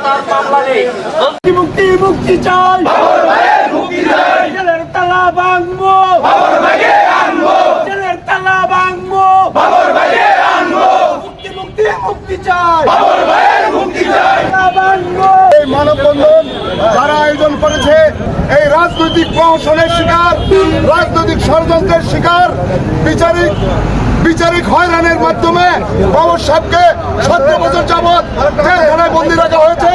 তার মামলা নেই। মুক্তি মুক্তি চাই, জেলের তালা ভাঙবো, জেলের তালা ভাঙবো, মুক্তি মুক্তি মুক্তি চাই, তালা ভাঙবো। এই মানববন্ধন যারা আয়োজন করেছে এই রাজনৈতিক প্রহসনের শিকার, রাজনৈতিক ষড়যন্ত্রের শিকার, বিচারিক হয়রানির মাধ্যমে বাবর সাহেবকে 17 বছর যাবৎ জেলখানায় বন্দী রাখা হয়েছে।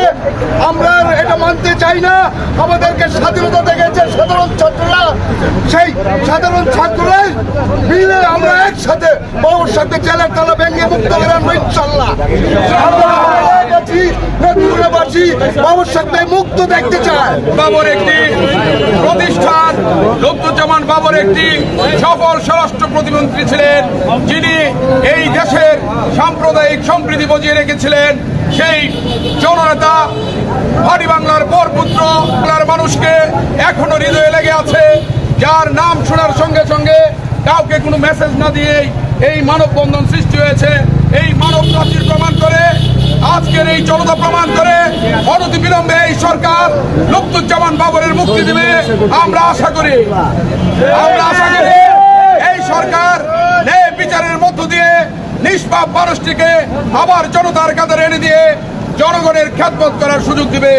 আমরা এটা মানতে চাই না। আমাদেরকে স্বাধীনতা দেখেছে সাধারণ ছাত্ররা, সেই সাধারণ ছাত্ররাই মিলে আমরা একসাথে বাবর সাহেবকে জেলের তালা ভেঙে মুক্ত করে আনবো ইনশাল্লাহ। বাবর সাহেবকে মুক্ত দেখতে চায়। বাবর একটি প্রতিষ্ঠান, লুৎফুজ্জামান বাবর একটি সফল স্বরাষ্ট্র প্রতিমন্ত্রী ছিলেন, যিনি এই দেশের সাম্প্রদায়িক সম্প্রীতি বজিয়ে রেখেছিলেন। সেই জননেতা ভাটি বাংলার বরপুত্র, বাংলার মানুষকে এখনো হৃদয়ে লেগে আছে, যার নাম শোনার সঙ্গে সঙ্গে কাউকে কোনো মেসেজ না দিয়েই এই মানববন্ধন সৃষ্টি হয়েছে। এই মানব প্রাচীর প্রমাণ করে, আজকের এই জনতা প্রমাণ করে অনতিবিলম্বে এই সরকার লুৎফুজ্জামান বাবরের মুক্তি দিবে আমরা আশা করি। এই সরকার ন্যায় বিচারের মধ্য দিয়ে নিষ্পাপ মানুষটিকে আবার জনতার কাতারে এনে দিয়ে জনগণের খ্যাতমত করার সুযোগ দিবে।